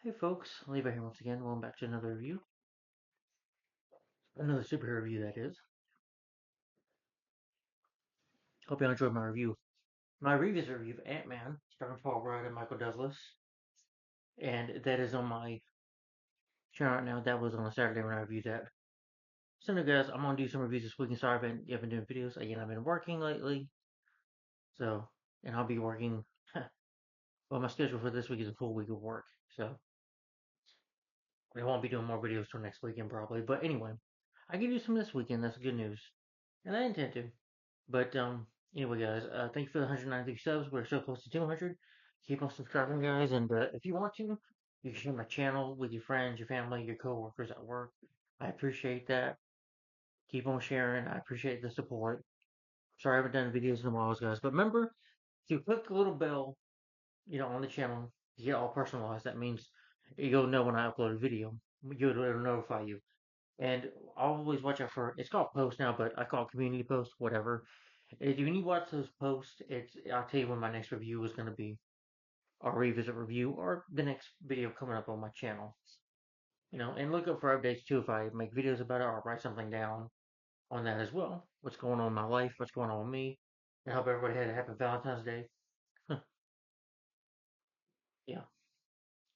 Hey folks, Levi here once again. Welcome back to another review. Another superhero review, that is. Hope you all enjoyed my review. My previous review of Ant-Man, starring Paul Rudd and Michael Douglas, and that is on my channel right now. That was on a Saturday when I reviewed that. So now guys, I'm gonna do some reviews this week, and sorry I haven't been doing videos. Again, I've been working lately, so, and I'll be working, well, my schedule for this week is a full week of work, so I won't be doing more videos till next weekend probably. But anyway, I can do some this weekend, that's good news. And I intend to. But anyway, guys, thank you for the 193 subs. We're so close to 200. Keep on subscribing, guys. And if you want to, you can share my channel with your friends, your family, your coworkers at work. I appreciate that. Keep on sharing. I appreciate the support. Sorry I haven't done videos in a while, guys. But remember to click the little bell, on the channel to get all personalized. That means you'll know when I upload a video. It'll notify you. And always watch out for, it's called post now, but I call it community post, whatever. If you need to watch those posts, I'll tell you when my next review is going to be, or revisit review, or the next video coming up on my channel. And look up for updates too if I make videos about it or write something down on that as well. What's going on in my life, what's going on with me. And I hope everybody had a happy Valentine's Day. Yeah,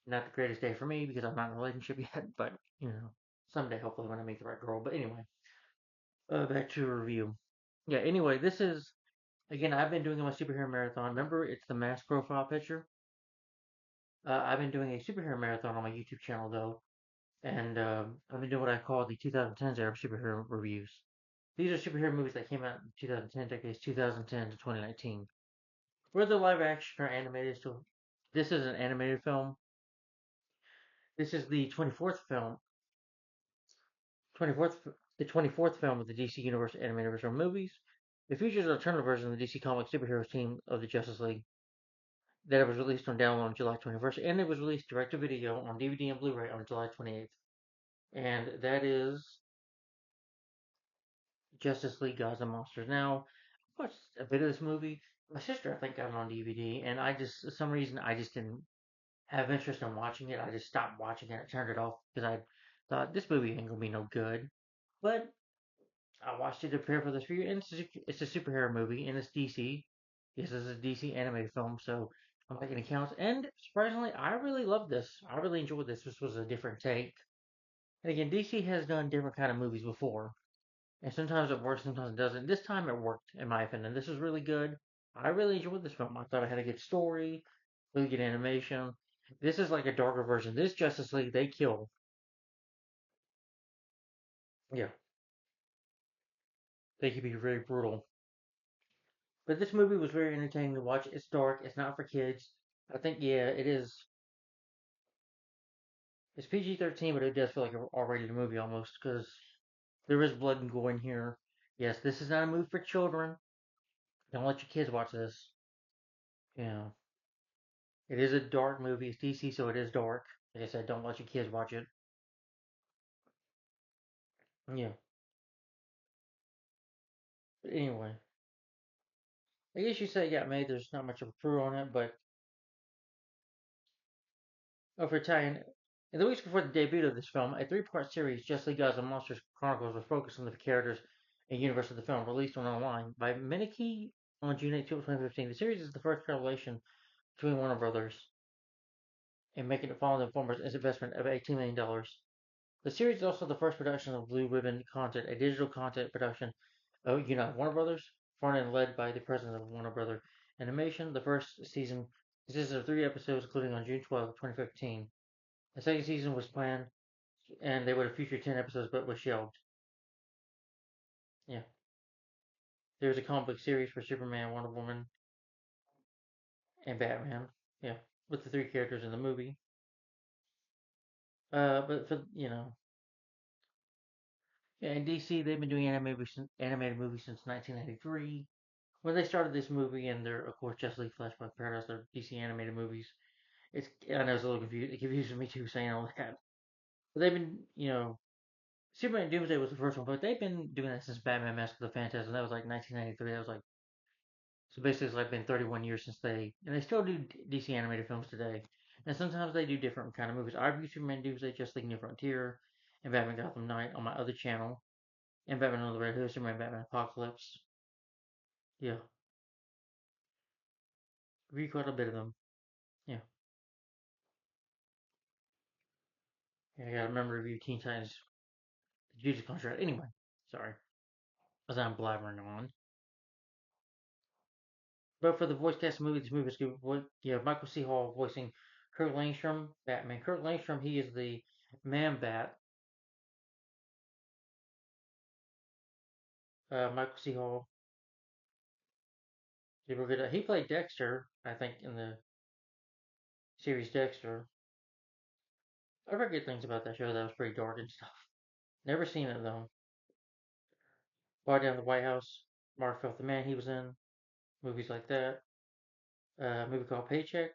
not the greatest day for me because I'm not in a relationship yet, but someday hopefully when I meet the right girl. But anyway, back to a review. Yeah, anyway, this is again I've been doing my superhero marathon. Remember, it's the mass profile picture. I've been doing a superhero marathon on my YouTube channel though, and I've been doing what I call the 2010s era superhero reviews. These are superhero movies that came out in 2010, decades 2010 to 2019. Whether live action or animated, still, this is an animated film. This is the 24th film, 24th, the 24th film of the DC Universe animated version of movies. It features an alternative version of the DC Comics superheroes team of the Justice League that was released on download on July 21st, and it was released direct to video on DVD and Blu-ray on July 28th. And that is Justice League Gods and Monsters. Now, I watched a bit of this movie. My sister, I think, got it on DVD, and I just, for some reason, I just didn't have interest in watching it. I just stopped watching it. I turned it off because I thought this movie ain't gonna be no good. But I watched it to prepare for this review, and it's a superhero movie, and it's DC. This is a DC animated film, so I'm making it count. And surprisingly, I really loved this. I really enjoyed this. This was a different take. And again, DC has done different kind of movies before. And sometimes it works, sometimes it doesn't. This time it worked, in my opinion. This was really good. I really enjoyed this film. I thought it had a good story, really good animation. This is like a darker version. This Justice League, they kill. Yeah, they can be very brutal. But this movie was very entertaining to watch. It's dark. It's not for kids. I think, yeah, it is. It's PG-13, but it does feel like an R-rated movie almost because there is blood and gore in here. Yes, this is not a movie for children. Don't let your kids watch this. Yeah. It is a dark movie. It's DC, so it is dark. Like I said, don't let your kids watch it. Yeah. But anyway, I guess you say it got made. There's not much of a crew on it, but for Italian, in the weeks before the debut of this film, a three-part series, Just League Gods and Monsters Chronicles, was focused on the characters and universe of the film, released on online by Minneke on June 18, 2015. The series is the first collaboration between Warner Brothers and making it follow the former's investment of $18 million. The series is also the first production of Blue Ribbon Content, a digital content production of United Warner Brothers, fronted and led by the president of Warner Brother Animation. The first season consisted of 3 episodes, including on June 12, 2015. The second season was planned, and they would have featured 10 episodes, but was shelved. Yeah. There was a comic book series for Superman, Wonder Woman, and Batman. Yeah. With the three characters in the movie. But for, yeah, in DC, they've been doing animated movies since 1993. When they started this movie, and their, of course, Justice League, Flashpoint Paradox, their DC animated movies, I know it's a little confused. It confuses me too saying all that. But they've been, Superman Doomsday was the first one, but they've been doing that since Batman Mask of the Phantasm. That was like 1993. That was like, so basically it's like been 31 years since and they still do DC animated films today. And sometimes they do different kind of movies. I review Superman Doomsday, Justice League New Frontier, and Batman Gotham Knight on my other channel, and Batman on the Red Hood, Superman Batman Apocalypse. Yeah, review quite a bit of them. Yeah, yeah, I gotta remember to review Teen Titans, the Jesus Contract. Anyway, sorry, as I'm blabbering on. But for the voice cast movie, this movie is good. You have Michael C. Hall voicing Kurt Langstrom, Batman. Kurt Langstrom, he is the Man Bat. Michael C. Hall, he, good. He played Dexter, I think, in the series Dexter. I heard good things about that show. That was pretty dark and stuff. Never seen it though. Far Down the White House, Mark Felt the Man he was in, movies like that. A movie called Paycheck,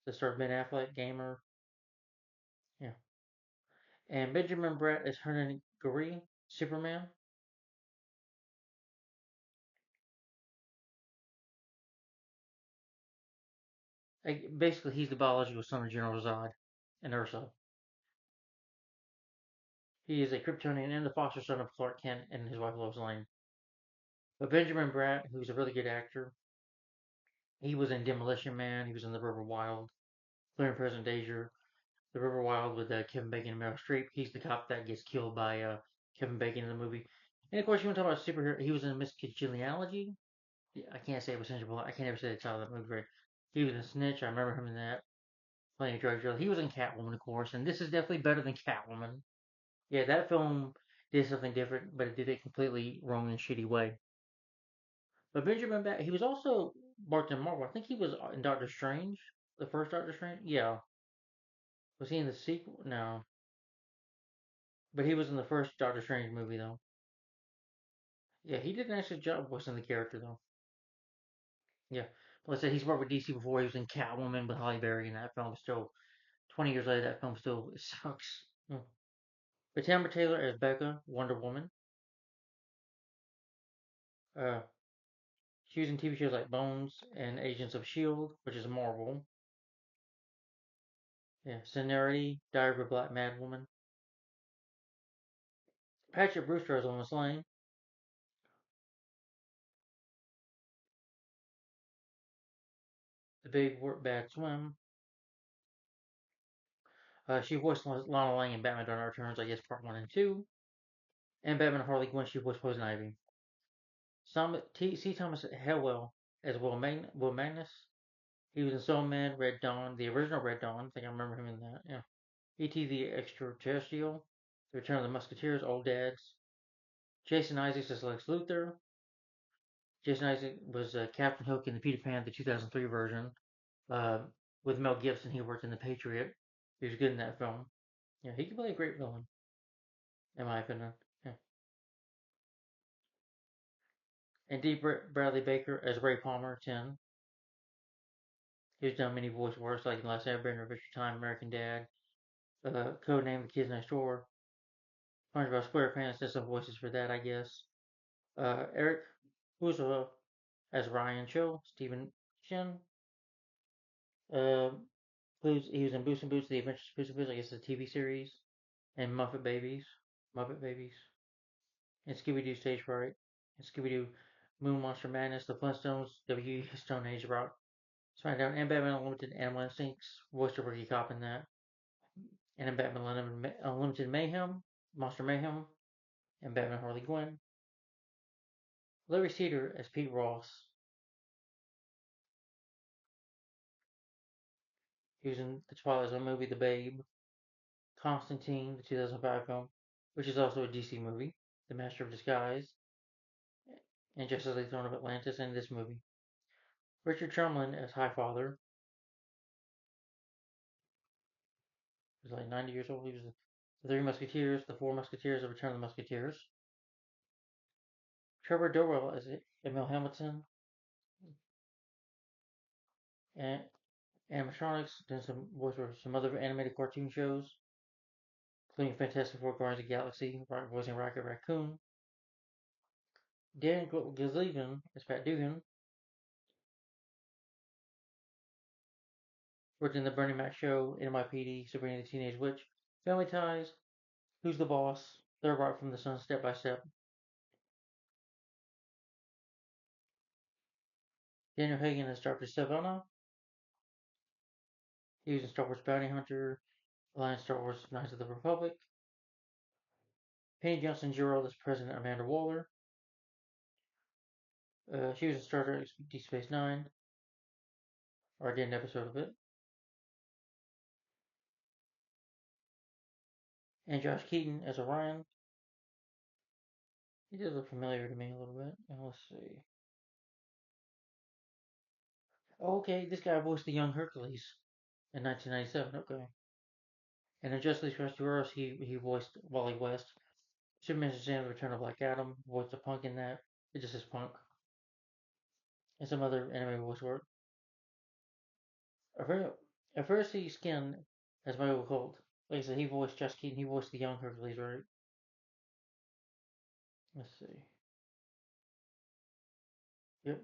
that starred Ben Affleck, Gamer. Yeah. And Benjamin Bratt as Hernan Guri, Superman. Basically, he's the biological son of General Zod and Ursa. He is a Kryptonian and the foster son of Clark Kent and his wife Lois Lane. But Benjamin Bratt, who's a really good actor, he was in Demolition Man. He was in The River Wild, Clear and Present Danger, The River Wild with Kevin Bacon and Meryl Streep. He's the cop that gets killed by Kevin Bacon in the movie. And of course, you want to talk about superhero? He was in Miss Congeniality. Yeah, I can't say it was Sandra Bullock. I can't ever say the title of that movie right. He was in Snitch. I remember him in that playing a drug dealer. He was in Catwoman, of course, and this is definitely better than Catwoman. Yeah, that film did something different, but it did it completely wrong and shitty way. But Benjamin Bat, he was also Martin Marvel. I think he was in Doctor Strange, the first Doctor Strange. Yeah, was he in the sequel? No, but he was in the first Doctor Strange movie though. Yeah, he did an excellent job voicing the character though. Yeah, let's say he's worked with DC before. He was in Catwoman with Halle Berry, and that film still 20 years later. That film still sucks. Yeah. But Tamara Taylor as Becca, Wonder Woman. Uh, she was in TV shows like Bones and Agents of Shield, which is Marvel. Yeah, Scenery, Diary of a Black Madwoman. Patrick Brewster as Lois Lane. The Big Bad Swim. She voiced Lana Lang in Batman Dark Knight Returns, I guess part 1 and 2. And Batman Harley Quinn, she voiced Poison Ivy. C. Thomas Hellwell as Will Magnus. He was in Soul Man, Red Dawn, the original Red Dawn. I think I remember him in that. Yeah. E.T. the Extraterrestrial. The Return of the Musketeers, Old Dads. Jason Isaacs as Lex Luthor. Jason Isaacs was Captain Hook in the Peter Pan, the 2003 version. Uh, with Mel Gibson, he worked in The Patriot. He was good in that film. Yeah, he could play a great villain, in my opinion. Yeah. And D. Bradley Baker as Ray Palmer, 10. He's done many voice works like Last Airbender, Adventure Time, American Dad, Codename The Kids Next Door, SpongeBob SquarePants. There's some voices for that, I guess. Eric Uzo as Ryan Cho, Stephen Shin. Uh, he was in Boots and Boots, The Adventures of Puss in Boots, I guess the TV series, and Muppet Babies, and Scooby Doo Stage Fright, and Scooby Doo Moon Monster Madness, The Flintstones, W. Stone Age Rock, SmackDown, and Batman Unlimited Animal Instincts, voiced a rookie cop in that, and in Batman Unlimited Mayhem, Monster Mayhem, and Batman Harley Quinn. Larry Cedar as Pete Ross. He was in the Twilight Zone movie The Babe, Constantine, the 2005 film, which is also a DC movie, The Master of Disguise, and Justice League Throne of Atlantis, and this movie. Richard Trumlin as Highfather. He was like 90 years old. He was the Three Musketeers, the Four Musketeers, the Return of the Musketeers. Trevor Dorwell as Emil Hamilton, and animatronics, done some voice for some other animated cartoon shows, including Fantastic Four, Guardians of the Galaxy, voicing Rocket Raccoon. Dan Gazlegan as Pat Dugan. Worked in the Bernie Mac Show, NYPD, Sabrina the Teenage Witch, Family Ties, Who's the Boss, Third Rock from the Sun, Step by Step. Daniel Hagen as Dr. Sivana. He was in Star Wars Bounty Hunter, Alliance Star Wars Knights of the Republic. Penny Johnson Gerald as President Amanda Waller. She was in Star Trek Deep Space Nine, or I did an episode of it. And Josh Keaton as Orion. He does look familiar to me a little bit. And let's see. Oh, okay, this guy voiced the young Hercules in 1997. Okay. And in Justice League Heroes, he voiced Wally West. Superman Shazam: The Return of Black Adam voiced a punk in that. It just says punk. And some other anime voice work. At first, he skinned as Michael Colt. Like I said, he voiced Josh Keaton. He voiced the young Hercules, right? Let's see. Yep.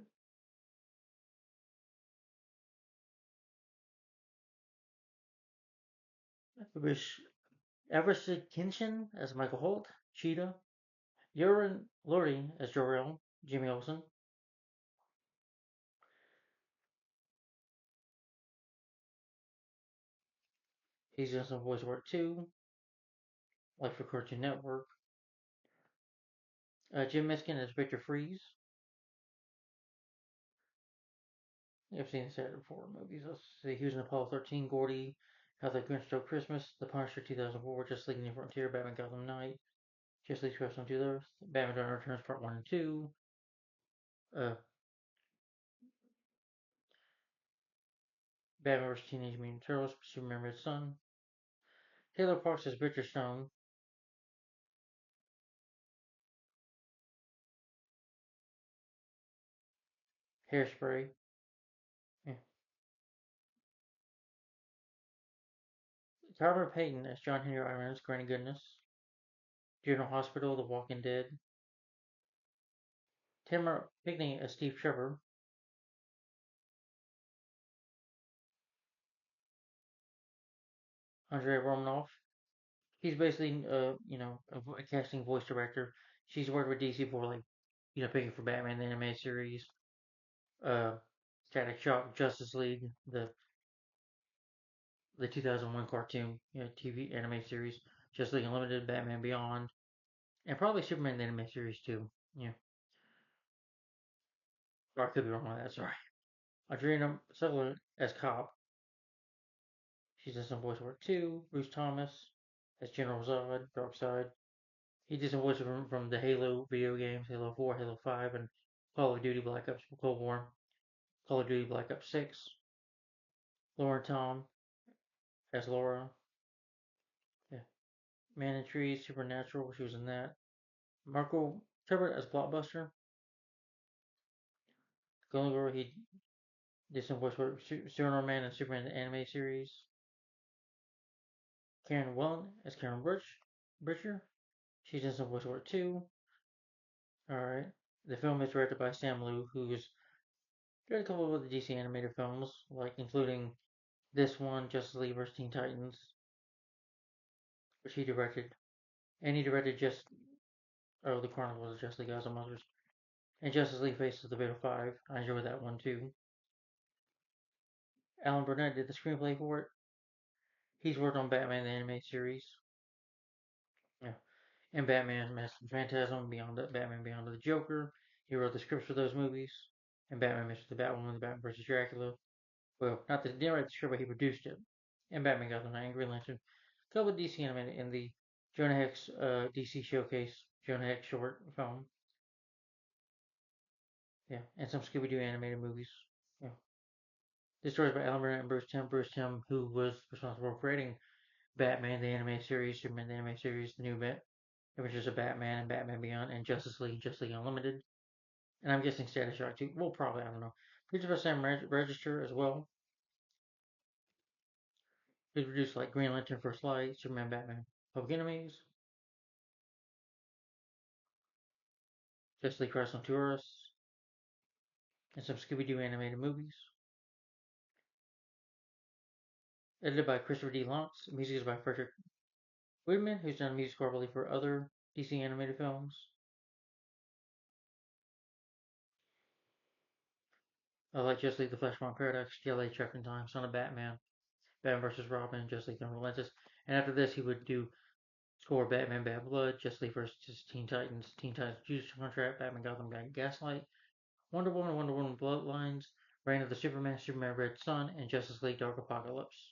Wish Everett Kinshin as Michael Holt, Cheetah. Urine Lordy as Jor-El, Jimmy Olsen. He's done some voice work too, like for Cartoon Network. Jim Miskin as Victor Freeze. I've seen this actor before in movies. Let's see. He was in Apollo 13, Gordy, How the Grinch Stole Christmas, The Punisher 2004, Just League New Frontier, Batman Gotham Knight, Just League Quest on 2 Earth, Batman Dark Returns Part 1 and 2, uh, Batman vs. Teenage Mutant Turtles, Superman Red Sun. Taylor Parks as Richard Stone. Hairspray. Yeah. Tyler Payton as John Henry Irons, Granny Goodness. General Hospital, The Walking Dead. Tamara Pickney as Steve Trevor. Andrei Romanoff. He's basically, a casting voice director. She's worked with DC for picking for Batman the animated series, uh, Static Shock, Justice League, the 2001 cartoon, TV animated series, Justice League Unlimited, Batman Beyond, and probably Superman the animated series too. Yeah, or I could be wrong on that. Sorry. Adriana Sutherland as Cop. She's done some voice work too. Bruce Thomas as General Zod, Darkseid. He did some voice from the Halo video games, Halo 4, Halo 5, and Call of Duty Black Ops Cold War, Call of Duty Black Ops 6. Lauren Tom as Laura. Yeah. Man in Trees, Supernatural, she was in that. Marco Turbot as Blockbuster. Golden Girl, he did some voice work Superman and Superman the anime series. Karen Wellan as Karen Bridger. She did some voice work too. Alright. The film is directed by Sam Liu, who's directed a couple of the DC animated films, like including this one, Justice League vs. Teen Titans, which he directed. And he directed the Chronicles of Justice League Gods and Monsters. And Justice League Faces the Fatal Five. I enjoyed that one too. Alan Burnett did the screenplay for it. He's worked on Batman the Animated Series. Yeah. And Batman Mask and Phantasm, Batman Beyond the Joker. He wrote the scripts for those movies. And Batman Mr. the Batwoman, the Batman vs. Dracula. Well, not the didn't write the script, but he produced it. And Batman Gotham Knight and Green Lantern. A couple of DC animated in the Jonah Hex DC Showcase Jonah Hex short film. Yeah, and some Scooby Doo animated movies. Yeah. This story is by Alan Burnett and Bruce Timm. Bruce Timm, who was responsible for creating Batman the Animated Series, Superman the Animated Series, The New Adventures of Batman and Batman Beyond, and Justice League Unlimited. And I'm guessing Status Shock too. Well, probably, I don't know. Produced by Sam Register as well. He produced like Green Lantern First Light, Superman, Batman, Public Enemies, Justice League Crisis on Tourists, and some Scooby Doo animated movies. Edited by Christopher D. Lantz. Music is by Frederick Whitman, who's done music score, I believe, for other DC animated films. Like Justice League, The Flashpoint Paradox, GLA, Trucking Time, Son of Batman, Batman vs. Robin, Justice League, Unrelentless. And after this, he would do score Batman Bad Blood, Justice League vs. Teen Titans Juice Contract, Batman Gotham Gaslight, Wonder Woman Bloodlines, Reign of the Superman, Superman Red Sun, and Justice League Dark Apocalypse.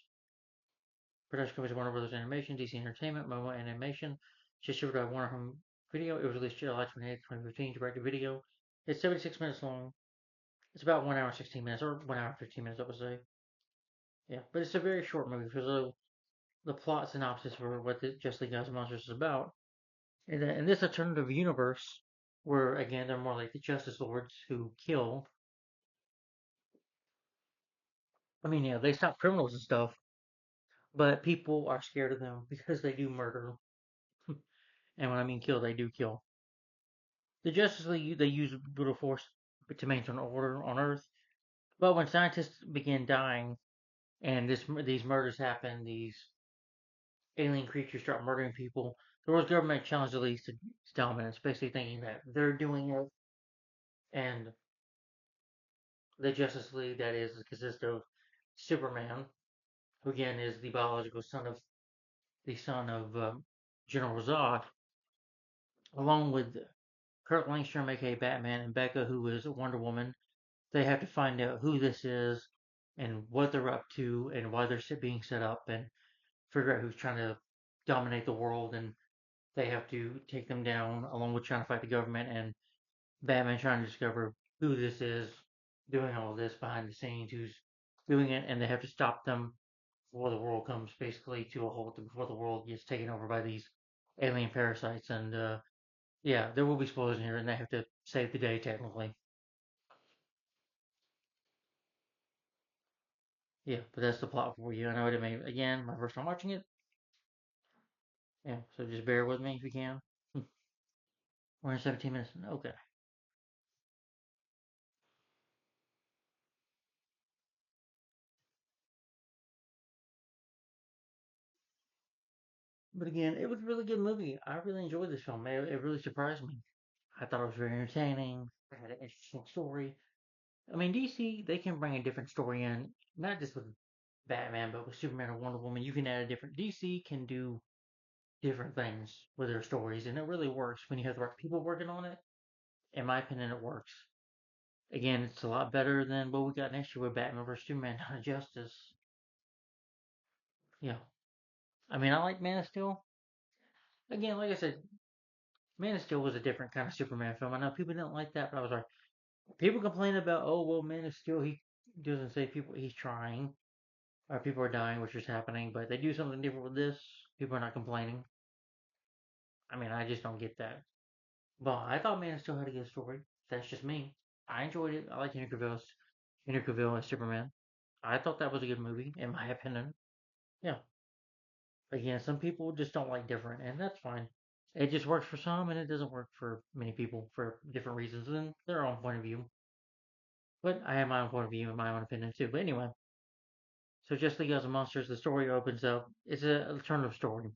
Production company Warner Brothers Animation, DC Entertainment, Momo Animation, distributed by Warner Home Video. It was released July 28, 2015, direct to video. It's 76 minutes long. It's about 1 hour 16 minutes, or 1 hour 15 minutes, I would say. Yeah, but it's a very short movie because the plot synopsis for what the Justice League Gods and Monsters is about. In this alternative universe, where again they're more like the Justice Lords who kill. I mean, yeah, they stop criminals and stuff, but people are scared of them because they do murder. And when I mean kill, they do kill. The Justice League, they use brutal force to maintain order on Earth. But when scientists begin dying and these murders happen, these alien creatures start murdering people, the world's government challenges the League to dominance, basically thinking that they're doing it, and the Justice League, that is, consists of Superman, who again is the biological son of General Zod, along with Kurt Langstrom, aka Batman, and Becca, who is Wonder Woman. They have to find out who this is and what they're up to and why they're being set up and figure out who's trying to dominate the world. And they have to take them down along with trying to fight the government and Batman trying to discover who this is doing all this behind the scenes, who's doing it, and they have to stop them before the world comes basically to a halt, before the world gets taken over by these alien parasites. And yeah, there will be spoilers in here, and they have to save the day technically. Yeah, but that's the plot for you. I know it may again my first time watching it. Yeah, so just bear with me if you can. We're in 17 minutes. Okay. But again, it was a really good movie. I really enjoyed this film. It really surprised me. I thought it was very entertaining. It had an interesting story. I mean, DC, they can bring a different story in, not just with Batman, but with Superman or Wonder Woman. You can add a different. DC can do different things with their stories, and it really works when you have the right people working on it. In my opinion, it works. Again, it's a lot better than what we got next year with Batman vs Superman: Dawn of Justice. Yeah, I mean, I like Man of Steel. Again, like I said, Man of Steel was a different kind of Superman film. I know people didn't like that, but I was like, people complain about, oh well, Man of Steel, he doesn't say people he's trying, or people are dying, which is happening, but they do something different with this. People are not complaining. I mean, I just don't get that. But I thought Man of Steel had a good story. That's just me. I enjoyed it. I like Henry Cavill as Superman. I thought that was a good movie, in my opinion. Yeah. Again, some people just don't like different, and that's fine. It just works for some, and it doesn't work for many people for different reasons and their own point of view. But I have my own point of view and my own opinion too. But anyway, so Just League of Monsters, the story opens up. It's an alternative story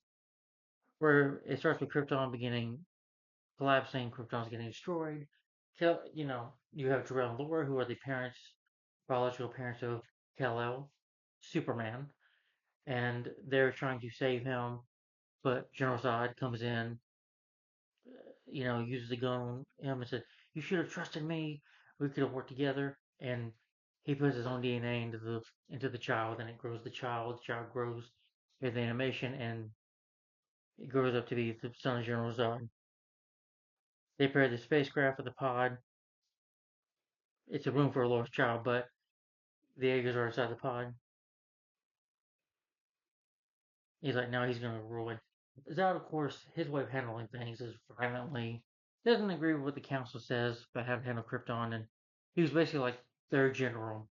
where it starts with Krypton beginning collapsing, Krypton's getting destroyed. You have Jor-El and Laura, who are the biological parents of Kal-El, Superman, and they're trying to save him. But General Zod comes in, uses a gun on him and said, "You should have trusted me. We could have worked together." And he puts his own DNA into the child, and it grows the child. The child grows in the animation, and it grows up to be the son of General Zod. They pair the spacecraft with the pod. It's a room for a lost child, but the eggs are inside the pod. He's like, now he's gonna ruin. Zod, of course, his way of handling things is violently. Doesn't agree with what the council says about how to handle Krypton, and he was basically like their general.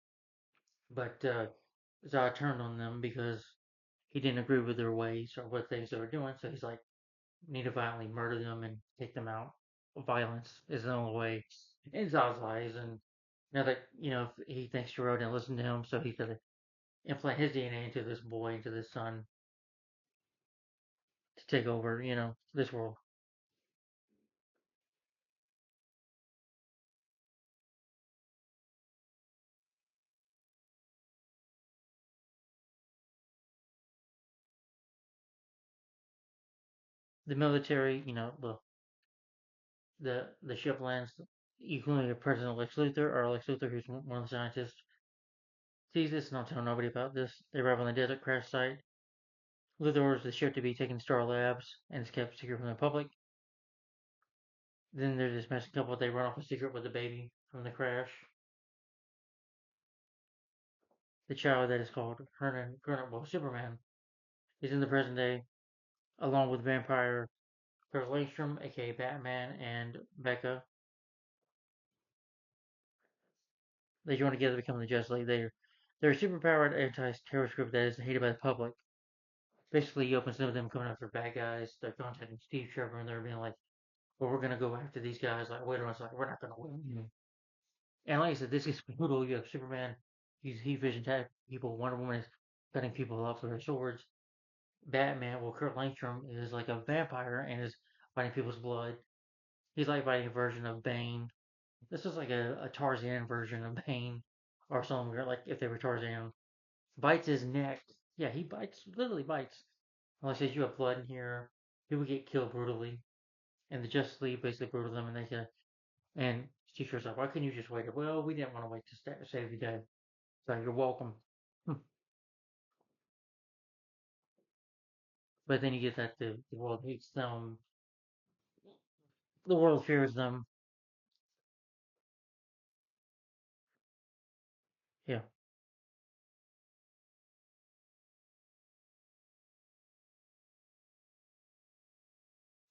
But Zod turned on them because he didn't agree with their ways or what things they were doing. So he's like, need to violently murder them and take them out. Violence is the only way in Zod's eyes. And now that he thinks Jor-El didn't listen to him, so he said implant his DNA into this boy, into this son, to take over, this world. The military, the ship lands. Equally, President Lex Luthor, or Lex Luthor, who's one of the scientists, sees this and don't tell nobody about this. They arrive on the desert crash site. Luthor orders the ship to be taken to Star Labs and is kept secret from the public. Then there's this messing couple. They run off a secret with the baby from the crash. The child that is called Hernan, well, Superman, is in the present day, along with vampire Kurt Langstrom, aka Batman, and Becca. They join together to become the Justice League. They're a superpowered anti-terrorist group that is hated by the public. Basically, you open some of them coming after bad guys. They're contacting Steve Trevor and they're being like, "Well, we're gonna go after these guys." Like, wait a minute, like we're not gonna win. And like I said, this is brutal. You have Superman, he's heat vision type people. Wonder Woman is cutting people off with her swords. Batman, well, Kurt Langstrom is like a vampire and is fighting people's blood. He's like fighting a version of Bane. This is like a Tarzan version of Bane, or something like if they were Tarzan. Bites his neck. Yeah, he bites, literally bites. Like I says, you have blood in here. People get killed brutally, and the Justice League basically brutal them, and they say, and Teacher's like, why couldn't you just wait? Well, we didn't want to wait to save the day. So you're welcome. But then you get that the world hates them, the world fears them. Yeah,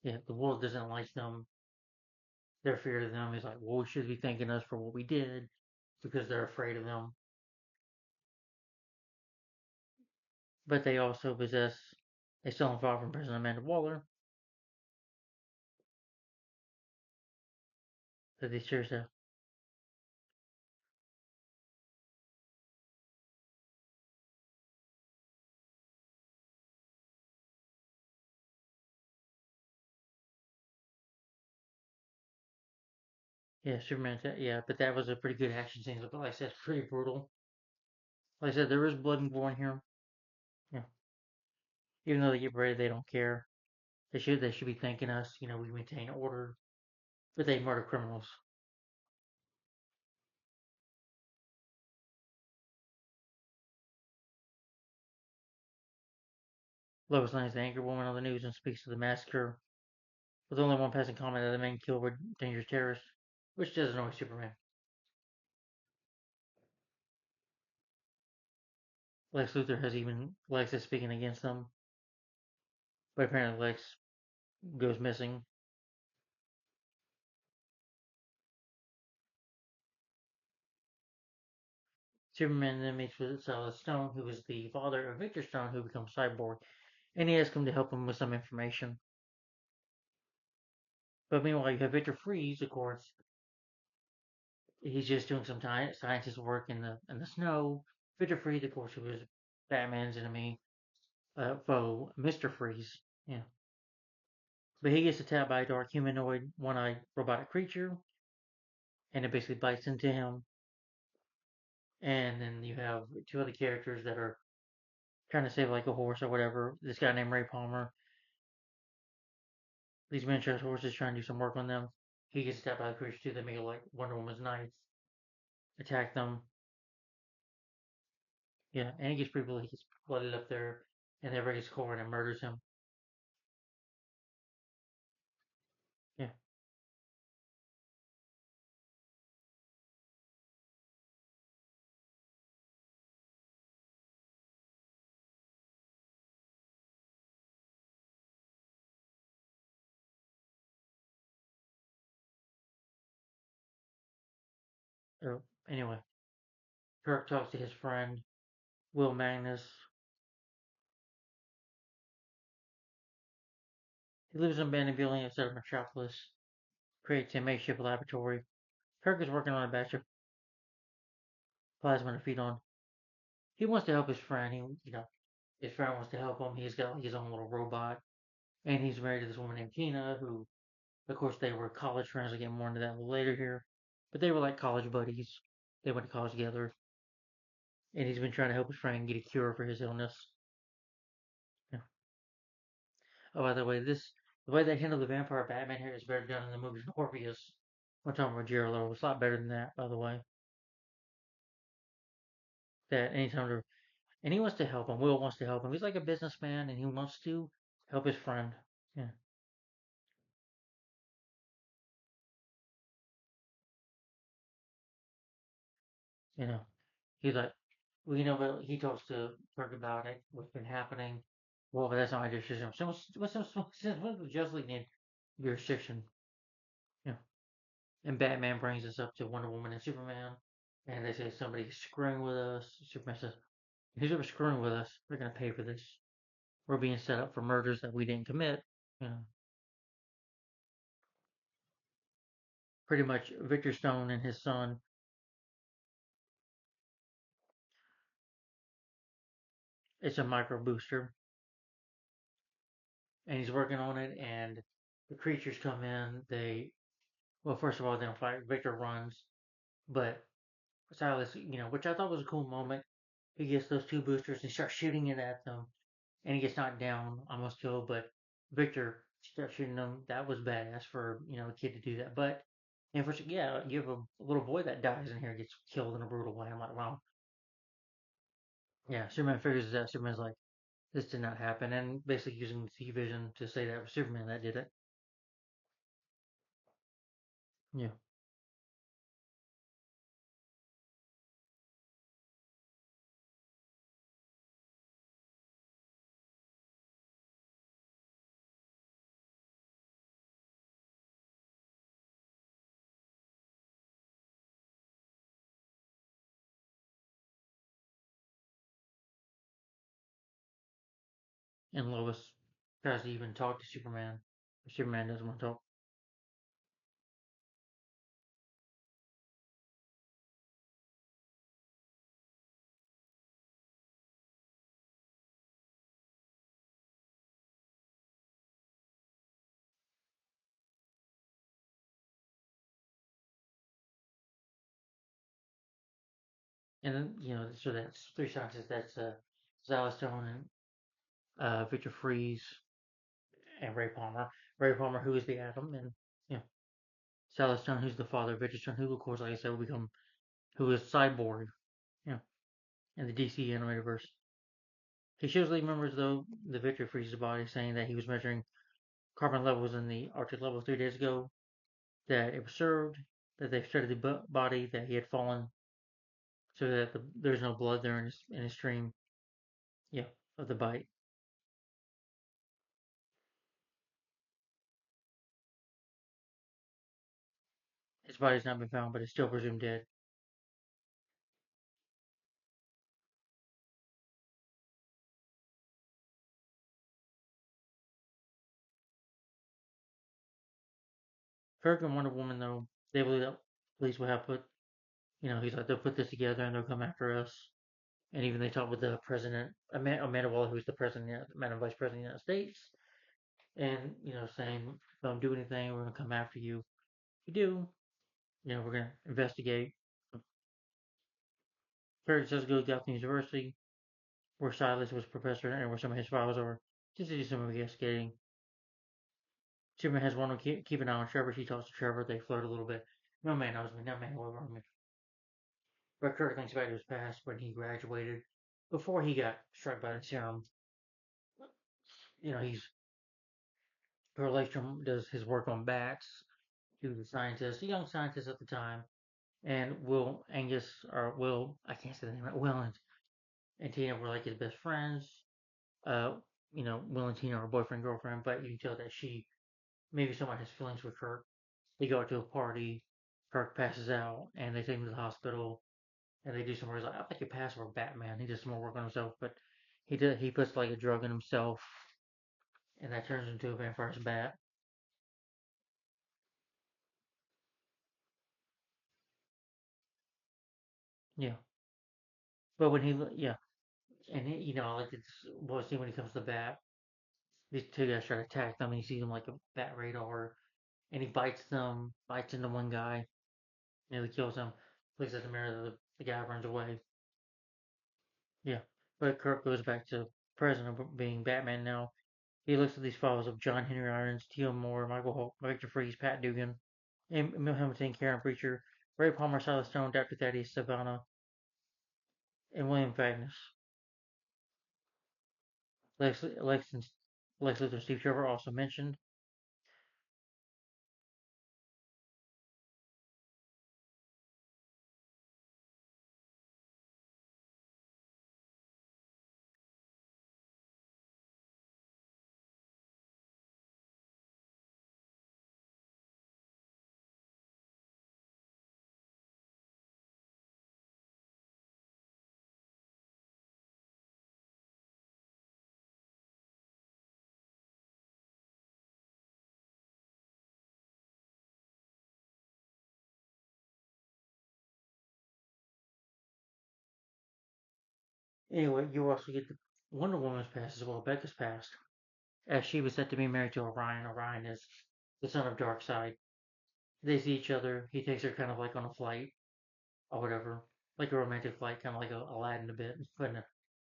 yeah, the world doesn't like them. Their fear of them is like, well, we should be thanking us for what we did because they're afraid of them. But they also possess a stolen file from President Amanda Waller that they share. Yeah, Superman. Yeah, but that was a pretty good action scene. But like I said, it's pretty brutal. Like I said, there is blood and gore in here. Yeah, even though they get brave, they don't care. They should be thanking us. We maintain order, but they murder criminals. Lois Lane is the angry woman on the news and speaks to the massacre, with only one passing comment that the men killed were dangerous terrorists, which doesn't annoy Superman. Lex Luthor has even Lex is speaking against them, but apparently Lex goes missing. Superman then meets with Silas Stone, who is the father of Victor Stone, who becomes Cyborg, and he asks him to help him with some information. But meanwhile, you have Victor Freeze, of course. He's just doing some scientist work in the snow. Victor Freeze, of course, who was Batman's enemy, foe, Mister Freeze. Yeah, but he gets attacked by a dark humanoid, one-eyed robotic creature, and it basically bites into him. And then you have two other characters that are trying to save like a horse or whatever. This guy named Ray Palmer. These miniature horses trying to do some work on them. He gets attacked by the creature too. They make it like Wonder Woman's knife, attack them. Yeah, and he gets people. He gets blooded up there, and everybody gets caught and murders him. Yeah. Anyway, Kirk talks to his friend Will Magnus. He lives in an abandoned building outside of Metropolis. Creates a makeshift laboratory. Kirk is working on a batch of plasma to feed on he wants to help his friend. His friend wants to help him. He's got like his own little robot, and he's married to this woman named Tina, who, of course, they were college friends. I'll get more into that a little later here, but they were like college buddies. They went to college together, and he's been trying to help his friend get a cure for his illness. Yeah. Oh, by the way, the way they handle the vampire Batman here is better done in the movie Morpheus. I'm talking about Jared Leto. It's a lot better than that, by the way. That anytime they're and he wants to help him. Will wants to help him. He's like a businessman, and he wants to help his friend. Yeah, you know, he's like, well, but he talks to Kirk about it, what's been happening. Well, but that's not my decision. Since when does Justice League need jurisdiction? Yeah, and Batman brings us up to Wonder Woman and Superman, and they say somebody's screwing with us. Superman says, "Who's ever screwing with us? They're gonna pay for this. We're being set up for murders that we didn't commit." You know, pretty much Victor Stone and his son. It's a micro booster, and he's working on it. And the creatures come in. Well, first of all, they don't fight. Victor runs, but Silas, which I thought was a cool moment. He gets those two boosters and starts shooting it at them, and he gets knocked down, almost killed. But Victor starts shooting them. That was badass for a kid to do that. But and for yeah, you have a little boy that dies in here, gets killed in a brutal way. I'm like, wow, yeah. Superman figures it out. Superman's like, this did not happen, and basically using the T vision to say that was Superman that did it. Yeah. And Lois tries to even talk to Superman, but Superman doesn't want to talk. And then so that's three scientists. That's Silas Stone and Victor Freeze and Ray Palmer. Ray Palmer, who is the Atom, and yeah, Silas Stone, who's the father of Victor Stone, who of course, like I said, will become who is Cyborg, yeah, in the DC animated verse. He shows the members though the Victor Freeze's body, saying that he was measuring carbon levels in the Arctic level 3 days ago. That it was served. That they studied the body. That he had fallen, so that there's no blood there in his stream. Yeah, of the bite. His body's not been found, but it's still presumed dead. Kirk and Wonder Woman, though, they believe that police will have he's like, they'll put this together and they'll come after us. And even they talk with the president, Amanda Waller, who's the president, Madam Vice President of the United States, and, saying, don't do anything, we're going to come after you. If you do, we're going to investigate. Kirk says go to Gotham University, where Silas was professor and where some of his files are, just to do some investigating. Superman has one to keep an eye on Trevor. She talks to Trevor. They flirt a little bit. No man knows me. No man will harm me. But Kirk thinks back to his past when he graduated, before he got struck by the serum. He's Perlestrom does his work on bats to the scientist, a young scientist at the time, and Will Angus or Will, I can't say the name right. Will and Tina were like his best friends. Uh, Will and Tina are boyfriend girlfriend, but you can tell that she maybe someone has feelings for Kirk. They go out to a party. Kirk passes out, and they take him to the hospital. And they do some. He's like, I think you pass for Batman. He does some more work on himself, but he puts like a drug in himself, and that turns into a vampire's bat. Yeah, but when he yeah, And like it's what scene when he comes to the bat. These two guys try to attack them, and he sees them like a bat radar, and he bites into one guy, nearly kills him. Looks at the mirror, the guy runs away. Yeah, but Kirk goes back to present of being Batman now. He looks at these files of John Henry Irons, Teal Moore, Michael Holt, Victor Fries, Pat Dugan, Emil Hamilton, Karen Preacher, Ray Palmer, Silas Stone, Dr. Thaddeus Savannah, and William Fagnus. Lex, Lex, Lex Luthor and Steve Trevor also mentioned. Anyway, you also get the Wonder Woman's past as well, Becca's past, as she was set to be married to Orion. Orion is the son of Darkseid. They see each other. He takes her kind of like on a flight or whatever, like a romantic flight, kind of like Aladdin a bit, but in a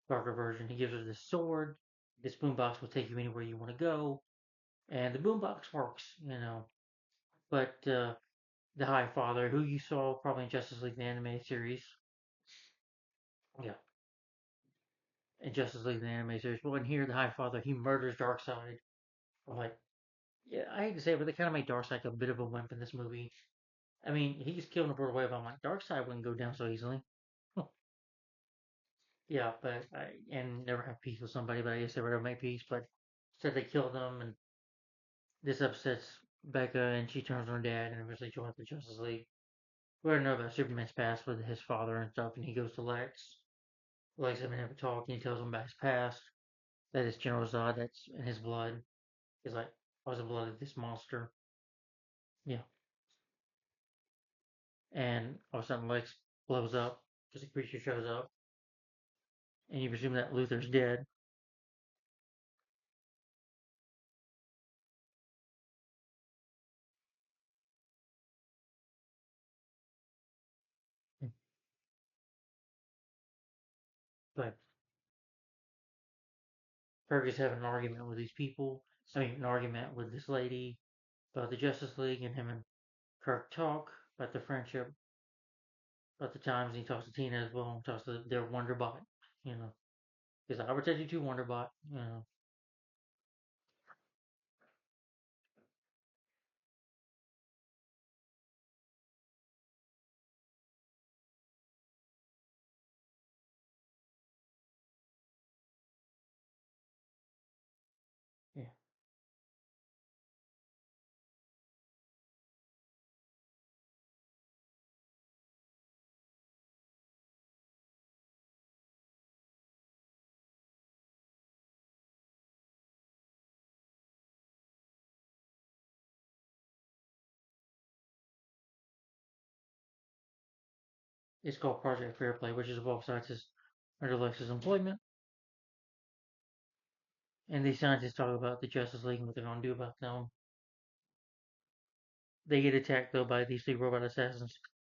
darker version. He gives her this sword. This boombox will take you anywhere you want to go, and the boombox works. But the High Father, who you saw probably in Justice League the animated series, yeah, in Justice League the animated series. Well, in here, the High Father he murders Darkseid. I'm like, yeah, I hate to say it, but they kind of made Darkseid a bit of a wimp in this movie. I mean, he's killed in a brutal way, but I'm like, Darkseid wouldn't go down so easily. Yeah, but and never have peace with somebody, but I guess they were gonna make peace. But said they killed them, and this upsets Becca, and she turns on her dad and eventually joins the Justice League. We already know about Superman's past with his father and stuff, and he goes to Lex. Lex and him have a talk, and he tells him about his past. That is General Zod, that's in his blood. He's like, I was the blood of this monster. Yeah. And all of a sudden, Lex blows up because a creature shows up, and you presume that Luthor's dead. But Fergus having an argument with these people. I mean, an argument with this lady about the Justice League, and him and Kirk talk about their friendship, about the times, and he talks to Tina as well, and talks to their Wonderbot, you know. He's like, I protect you too, Wonderbot. Yeah. It's called Project Fairplay, which is both scientists under Lex's employment. And these scientists talk about the Justice League and what they're going to do about them. They get attacked, though, by these three robot assassins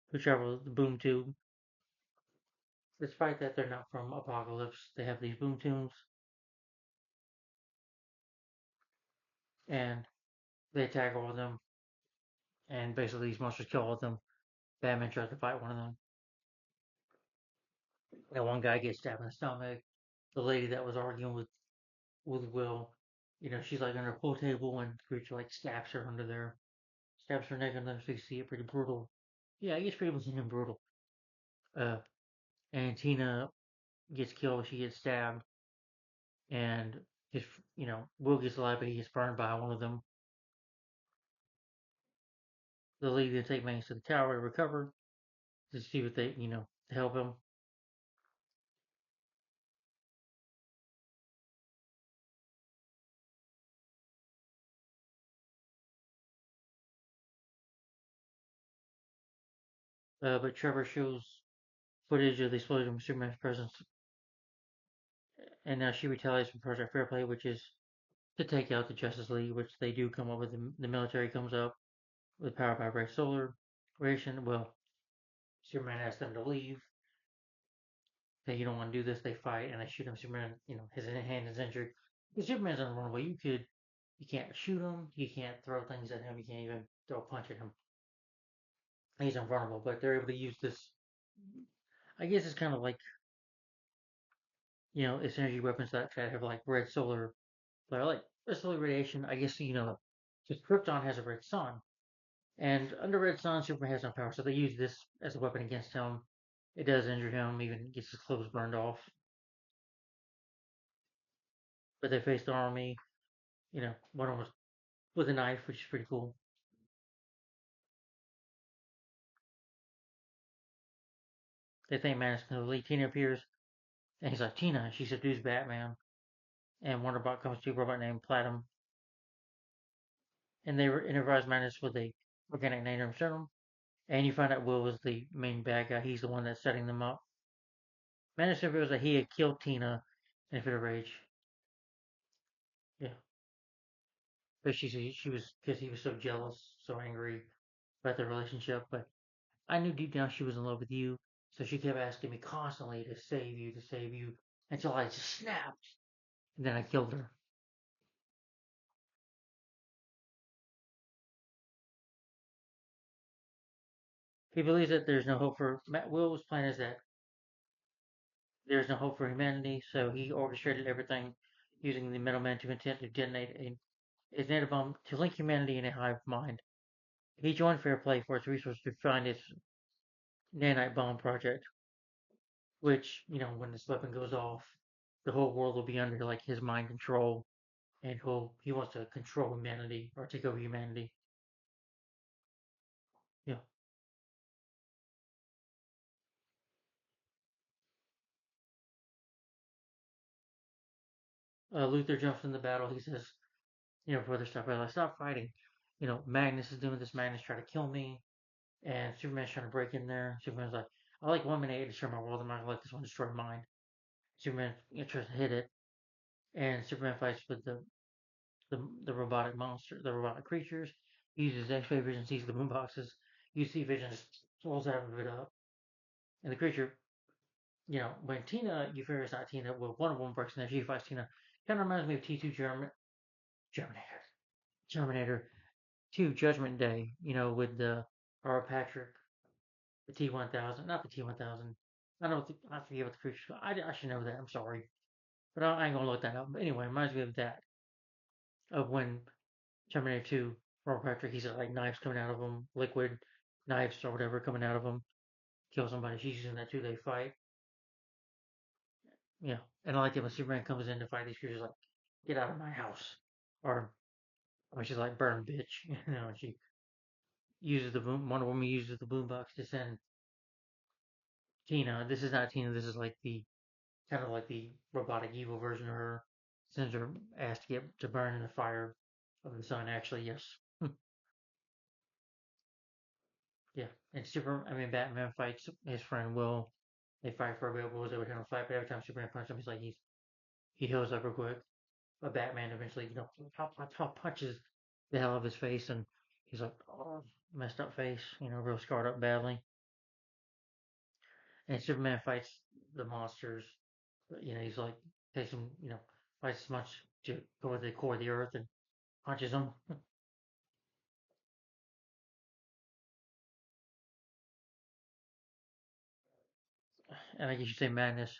who travel the boom tube. Despite that, they're not from Apocalypse. They have these boom tubes, and they attack all of them. And basically, these monsters kill all of them. Batman tries to fight one of them. That one guy gets stabbed in the stomach. The lady that was arguing with Will, she's like under a pool table, and the creature like stabs her under there, stabs her neck under there, so you see it pretty brutal. Yeah, it gets pretty brutal. Uh, and Tina gets killed. She gets stabbed, and his Will gets alive, but he gets burned by one of them. The lead then take Magnus to the tower to recover to see what they to help him. But Trevor shows footage of the explosion of Superman's presence and now she retaliates for Project Fair Play, which is to take out the Justice League, which they do come up with. The military comes up with power by Red Solar Ration. Well, Superman asks them to leave. Say you don't want to do this. They fight and they shoot him. Superman, his hand is injured. Because Superman's on the runaway. You can't shoot him. You can't throw things at him. You can't even throw a punch at him. He's invulnerable. But they're able to use this. I guess it's kind of like it's energy weapons that have like red solar, like red solar radiation. I guess because Krypton has a red sun, and under red sun, Superman has no power, so they use this as a weapon against him. It does injure him, even gets his clothes burned off. But they face the army. One of them was with a knife, which is pretty cool. They think man is completely. Tina appears, and he's like, Tina. She subdues Batman, and Wonderbot comes to a robot named Platinum, and they improvise madness with a organic nano serum. And you find out Will was the main bad guy. He's the one that's setting them up. Madness reveals that he had killed Tina in a fit of rage. Yeah, but she was because he was so jealous, so angry about their relationship. But I knew deep down she was in love with you, so she kept asking me constantly to save you, until I just snapped, and then I killed her. He believes that there's no hope for Will's plan is that there's no hope for humanity, so he orchestrated everything using the middleman to intent to detonate a native bomb to link humanity in a hive mind. He joined Fair Play for its resources to find its nanite bomb project, which, when this weapon goes off, the whole world will be under like his mind control, and he wants to control humanity or take over humanity. Yeah. Luther jumps in the battle. He says, before they stop fighting. Magnus is doing this. Magnus trying to kill me, and Superman's trying to break in there. Superman's like, I like one minute to destroy my world. I'm not gonna let this one destroy mine. Superman tries to hit it, and Superman fights with the robotic monster, the robotic creatures. He uses X-ray vision, sees the boomboxes. You see Vision just rolls out of it up, and the creature, when Tina, you figure it's not Tina. Well, Wonder Woman breaks in there. She fights Tina. Kind of reminds me of T2 Terminator, Terminator 2 Judgment Day. With the Robert Patrick, the T1000, not the T1000. I don't know. I forget what the creature. I should know that. I'm sorry, but I ain't gonna look that up. But anyway, it reminds me of that, of when Terminator 2, Robert Patrick, he's got like knives coming out of him, liquid knives or whatever coming out of him, kill somebody. She's using that too. They fight. Yeah, and I like it when Superman comes in to fight these creatures, like, get out of my house, or when she's like, burn, bitch. She uses the boom. Wonder Woman uses the boombox to send Tina. This is not Tina. This is like the kind of like the robotic evil version of her. Sends her ass to get to burn in the fire of the sun. Actually, yes. Yeah, and Batman fights his friend Will. They fight for a bit. Will's able to fight, but every time Superman punches him, he's like he heals up real quick. But Batman eventually, punches the hell out of his face, and he's like, oh, messed up face, real scarred up badly. And Superman fights the monsters. He's like takes them, fights as much to go to the core of the earth and punches them. And I guess you say Madness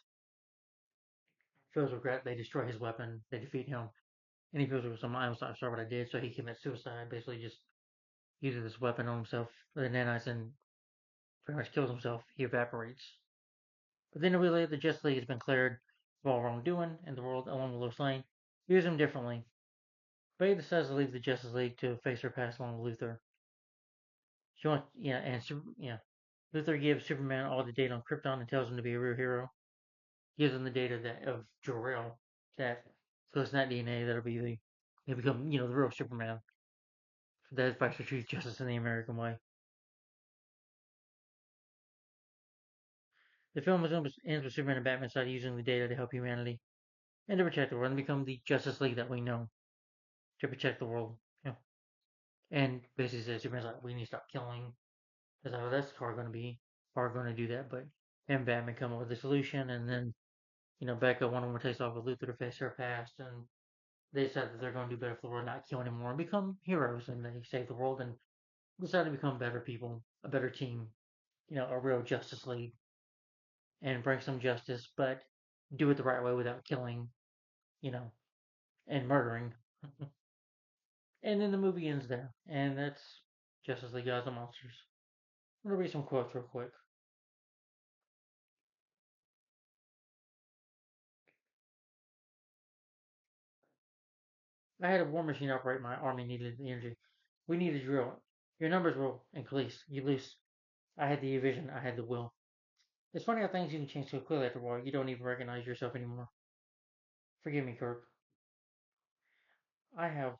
feels regret. They destroy his weapon. They defeat him, and he feels with some. I'm sorry what I did. So he commits suicide. Basically, just uses this weapon on himself. But then nanites and pretty much kills himself. He evaporates. But then a week later, the Justice League has been cleared of all wrongdoing, and the world, along with Lois Lane, views him differently. Faye decides to leave the Justice League to face her past along with Luthor. She wants, Luthor gives Superman all the data on Krypton and tells him to be a real hero. Gives him the data of Jor-El, that so it's not DNA that'll be he'll become, the real Superman. That fights for truth, justice, in the American way. The film ends with Superman and Batman side using the data to help humanity. and to protect the world and become the Justice League that we know to protect the world. You know, and basically says Superman's like, we need to stop killing. That's how that's hard going to be. Hard going to do that, but him and Batman come up with a solution, and then Becca one of them takes off with Luthor to face her past, and they decide that they're going to do better for the world, not kill anymore, and become heroes, and they save the world and decide to become better people, a better team, a real Justice League, and bring some justice, but do it the right way without killing, you know, and murdering. And then the movie ends there, and that's Justice League Gods and Monsters. I'm gonna read some quotes real quick. I had a war machine operate my army needed the energy. We need to drill it. Your numbers will increase. You lose. I had the vision. I had the will. It's funny how things you can change so quickly after a while. You don't even recognize yourself anymore. Forgive me, Kirk. I have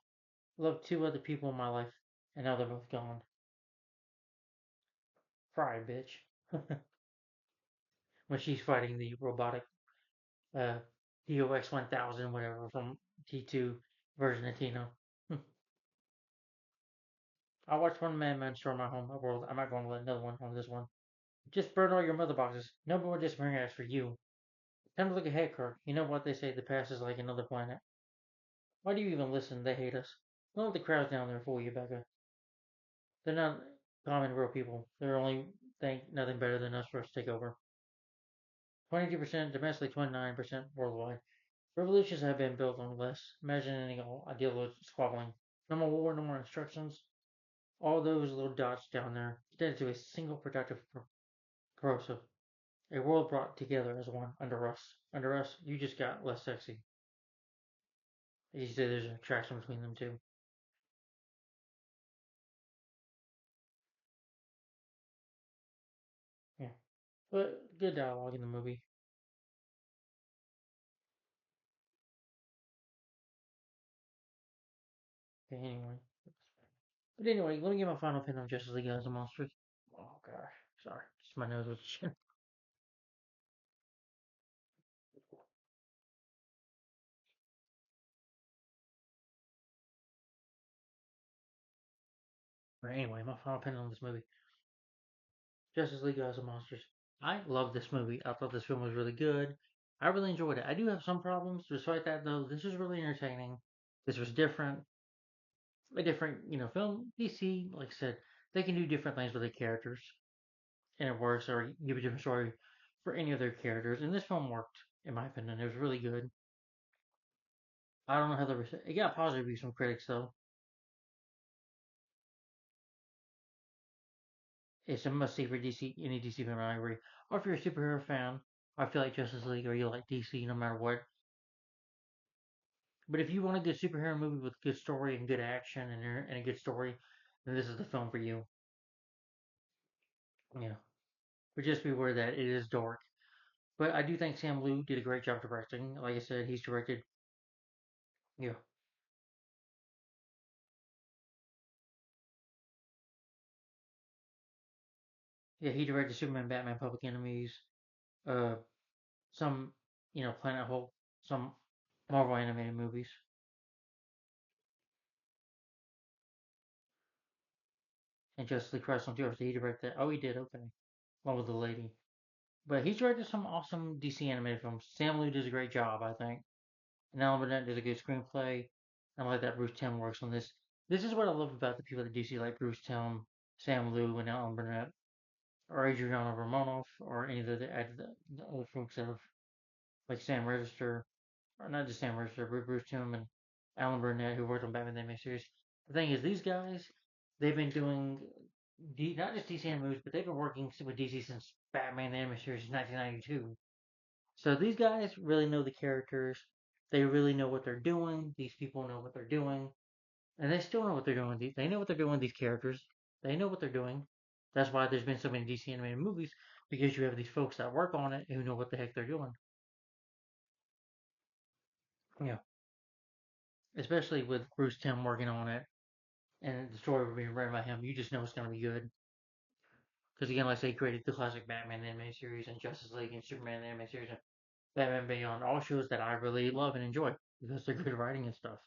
loved two other people in my life, and now they're both gone. Fry, bitch. When she's fighting the robotic uh, DOX 1000, whatever, from T2 version of Tina. I watched one madman destroy my home world. I'm not going to let another one on this one. Just burn all your mother boxes. No more disappearing acts for you. Time to look ahead, Kirk. You know what they say, the past is like another planet. Why do you even listen? They hate us. Don't let the crowds down there fool you, Becca. They're not common real people. They're only think nothing better than us for us to take over. 22% domestically, 29% worldwide. Revolutions have been built on less. Imagine any ideal squabbling. No more war, no more instructions. All those little dots down there, instead to a single productive corrosive. A world brought together as one under us. Under us, you just got less sexy. As you say, there's an attraction between them two. Yeah. But good dialogue in the movie. Okay, anyway. But anyway, let me get my final opinion on Justice League as a Monster. Oh gosh. Sorry. Just my nose was itching. But anyway, my final opinion on this movie. Justice League as a Monsters. I love this movie. I thought this film was really good. I really enjoyed it. I do have some problems. Despite that though, this was really entertaining. This was different. A different, film. DC, like I said, they can do different things with their characters. And it works, or give a different story for any of their characters. And this film worked, in my opinion. It was really good. I don't know how it got positive reviews from critics though. It's a must see for DC, any DC fan. I agree. Or if you're a superhero fan, I feel like Justice League, or you like DC, no matter what. But if you want a good superhero movie with good story and good action and a good story, then this is the film for you. Yeah. But just be aware that it is dark. But I do think Sam Liu did a great job directing. Like I said, he's directed. Yeah. Yeah, he directed Superman, Batman, Public Enemies, uh, some, Planet Hulk, some Marvel animated movies, and Justice League Crisis on Two Earths. He directed that. Oh, he did. Okay. One with the lady. But he's directed some awesome DC animated films. Sam Liu does a great job, I think. And Alan Burnett did a good screenplay. I like that Bruce Timm works on this. This is what I love about the people at DC, like Bruce Timm, Sam Liu, and Alan Burnett, or Adriano Romanov, or any of the other folks that have, like Sam Register, or not just Sam Register, but Bruce Timm and Alan Burnett, who worked on Batman the Animated Series. The thing is, these guys, they've been doing not just DC movies, but they've been working with DC since Batman the Animated Series in 1992. So these guys really know the characters. They really know what they're doing. These people know what they're doing, and they still know what they're doing. They know what they're doing with these characters. They know what they're doing. That's why there's been so many DC animated movies, because you have these folks that work on it who know what the heck they're doing. Yeah, especially with Bruce Timm working on it and the story being written by him, you just know it's going to be good. Because again, like I say, he created the classic Batman animated series and Justice League and Superman animated series. Batman Beyond, all shows that I really love and enjoy because they're good writing and stuff.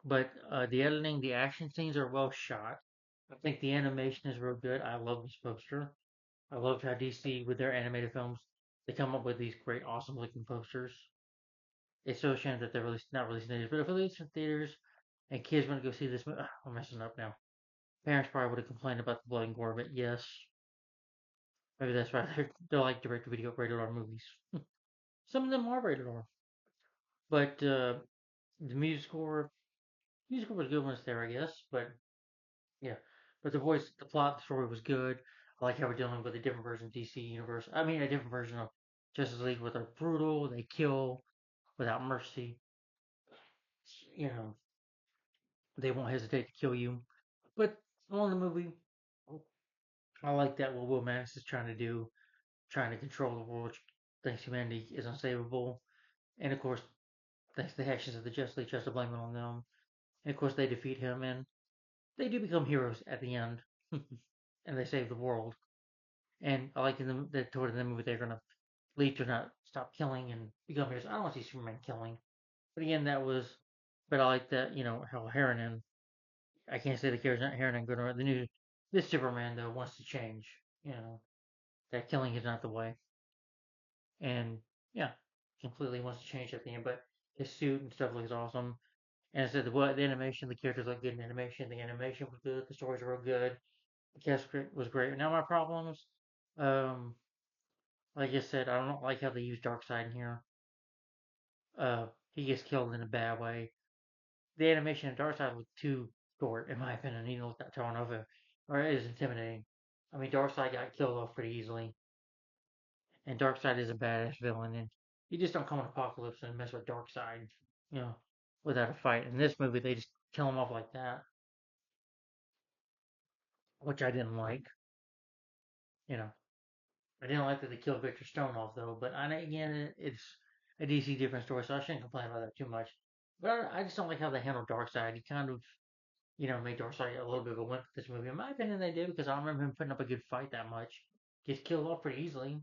But the editing, the action scenes are well shot. I think the animation is real good. I love this poster. I love how DC, with their animated films, they come up with these great, awesome looking posters. It's so a shame that they're not releasing theaters, but if released in theaters and kids want to go see this movie, I'm messing up now. Parents probably would have complained about the blood and gore, but yes, maybe that's why they're like direct-to-video rated R movies. Some of them are rated R, but the music score was good when it's there, I guess. But yeah, but the plot, the story was good. I like how we're dealing with a different version of DC Universe. I mean, a different version of Justice League where they're brutal, they kill without mercy. You know, they won't hesitate to kill you. But on the movie, I like that what Will Maddox is trying to do, trying to control the world, thinks humanity is unsavable. And of course, thanks to the actions of the Justice League, tries to blame it on them. And of course, they defeat him, and they do become heroes at the end, and they save the world. And I like in that toward the movie they're gonna lead to not stop killing and become heroes. I don't want to see Superman killing, but again, that was. But I like that how Harrinan. I can't say the character's not Harrinan good or the new this Superman though wants to change. You know that killing is not the way, and yeah, completely wants to change at the end. But his suit and stuff looks awesome. And I said the animation, the characters look good in animation. The animation was good. The stories were real good. The cast was great. Now my problems, um, like I said, I don't like how they use Darkseid in here. He gets killed in a bad way. The animation of Darkseid was too short, in my opinion. He looked that tall enough, or it is intimidating. I mean, Darkseid got killed off pretty easily, and Darkseid is a badass villain, and you just don't come in Apocalypse and mess with Darkseid, you know, without a fight. In this movie, they just kill him off like that, which I didn't like. You know, I didn't like that they killed Victor Stone off though. But again, it's a DC different story, so I shouldn't complain about that too much. But I just don't like how they handled Darkseid. He kind of made Darkseid a little bit of a wimp for this movie. In my opinion, they did because I don't remember him putting up a good fight that much. Gets killed off pretty easily.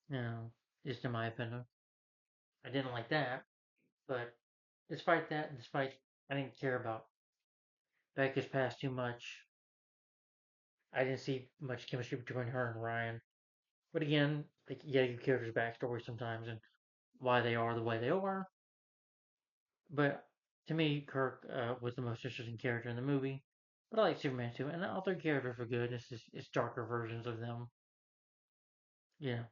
You know, just in my opinion. I didn't like that, but despite that, despite I didn't care about Becca's past too much. I didn't see much chemistry between her and Ryan. But again, you gotta give characters backstory sometimes and why they are the way they are. But to me, Kirk was the most interesting character in the movie. But I like Superman too, and all their characters were good. It's darker versions of them. Yeah,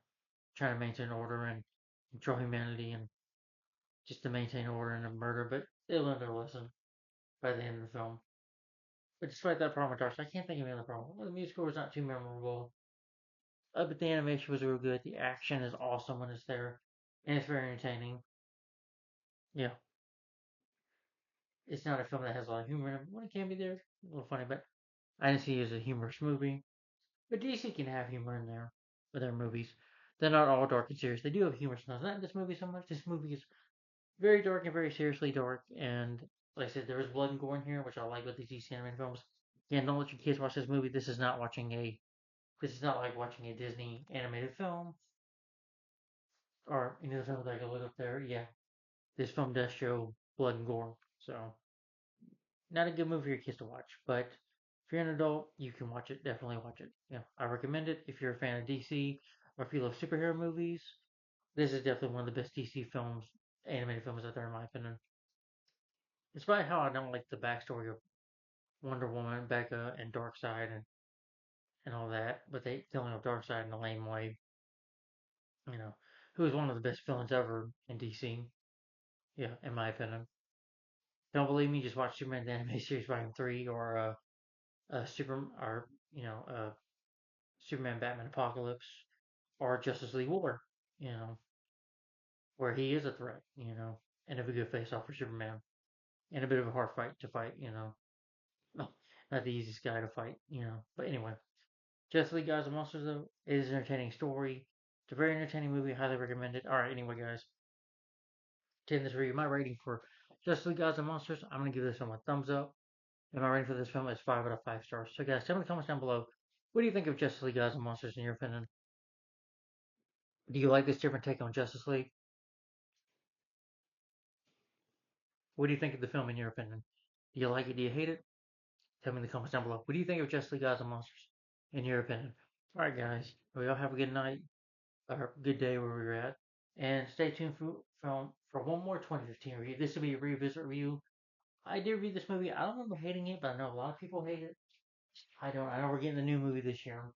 trying to maintain order and control humanity and just to maintain order and a murder. But they learned their lesson by the end of the film. But despite that problem with Darcy, I can't think of any other problem. Well, the musical was not too memorable. But the animation was real good. The action is awesome when it's there, and it's very entertaining. Yeah, it's not a film that has a lot of humor in it. When it can be there, a little funny, but I didn't see it as a humorous movie. But DC can have humor in there with their movies. They're not all dark and serious. They do have humor sometimes. Not in this movie so much. This movie is very dark and very seriously dark. And like I said, there is blood and gore in here, which I like with these DC animated films. Again, don't let your kids watch this movie. This is not watching a. This is not like watching a Disney animated film or any of the films I can look up there. Yeah, this film does show blood and gore, so not a good movie for your kids to watch. But if you're an adult, you can watch it. Definitely watch it. Yeah, I recommend it if you're a fan of DC or if you love superhero movies. This is definitely one of the best DC films, animated films out there, in my opinion. Despite how I don't like the backstory of Wonder Woman, Becca, and Darkseid and all that, but they killing of Darkseid in a lame way, you know, who is one of the best villains ever in DC. Yeah, in my opinion. Don't believe me? Just watch Superman the Animated Series Volume 3 or Superman Batman Apocalypse or Justice League War, you know, where he is a threat, and have a good face off for Superman and a bit of a hard fight to fight, No, not the easiest guy to fight, But anyway, Justice League Gods and Monsters though is an entertaining story. It's a very entertaining movie. Highly recommend it. All right, anyway, guys, to end this review, my rating for Justice League Gods and Monsters, I'm gonna give this one a thumbs up. And my rating for this film is 5 out of 5 stars. So, guys, tell me in the comments down below. What do you think of Justice League Gods and Monsters in your opinion? Do you like this different take on Justice League? What do you think of the film in your opinion? Do you like it? Do you hate it? Tell me in the comments down below. What do you think of Justice League Gods and Monsters in your opinion? Alright guys, we all have a good night or good day where we're at. And stay tuned for one more 2015 review. This will be a revisit review. I did read this movie. I don't remember hating it, but I know a lot of people hate it. I don't. I know we're getting a new movie this year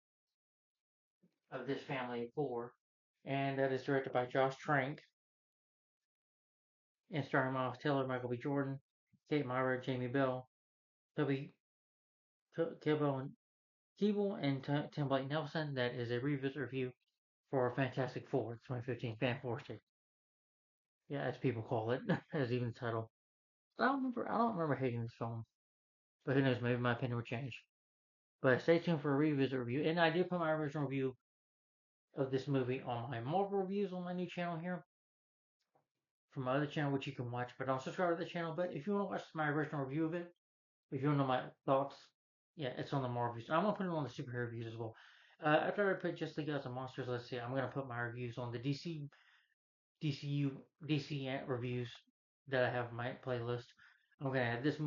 of this family of four, and that is directed by Josh Trank and starring Miles Teller, Michael B. Jordan, Kate Mara, Jamie Bell, Toby Keeble, and Tim Blake Nelson. That is a revisit review for Fantastic Four 2015 Fan Four Stick. Yeah, as people call it, as even the title. I don't remember. I don't remember hating this film, but who knows? Maybe my opinion will change. But stay tuned for a revisit review. And I did put my original review of this movie on my Marvel reviews on my new channel here. From my other channel, which you can watch, but don't subscribe to the channel. But if you want to watch my original review of it, if you want to know my thoughts, yeah, it's on the Marvel reviews. I'm gonna put it on the superhero reviews as well. After I put Just League Gods and Monsters, let's see, I'm gonna put my reviews on the DC reviews that I have in my playlist. I'm gonna add this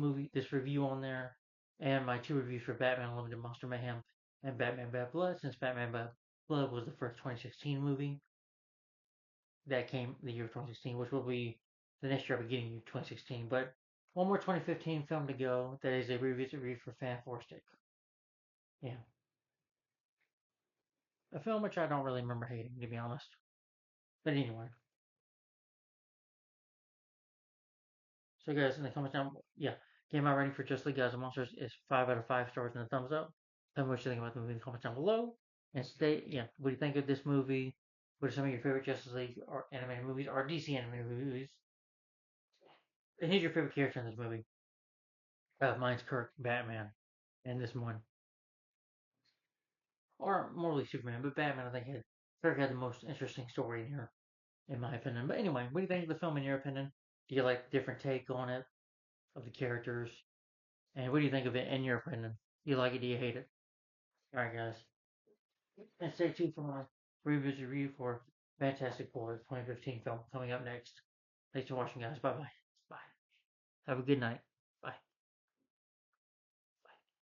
review on there, and my two reviews for Batman Unlimited Monster Mayhem and Batman Bad Blood, since Batman Bad Blood was the first 2016 movie that came the year 2016, which will be the next year beginning of 2016. But one more 2015 film to go. That is a revisit review for Fan Four Stick. Yeah, a film which I don't really remember hating, to be honest. But anyway, so guys, in the comments down, yeah, game I rating for Just League Guys and Monsters is 5 out of 5 stars and a thumbs up. Tell me what you think about the movie in the comments down below. And yeah, what do you think of this movie? What are some of your favorite Justice League or animated movies or DC animated movies? And who's your favorite character in this movie? Mine's Kirk, Batman, and this one. Or more like Superman, but Batman, I think, Kirk had the most interesting story in here, in my opinion. But anyway, what do you think of the film in your opinion? Do you like different take on it, of the characters? And what do you think of it in your opinion? Do you like it? Do you hate it? Alright, guys. And stay tuned for my revisit review for Fantastic Four, 2015 film coming up next. Thanks for watching, guys. Bye bye. Bye. Have a good night.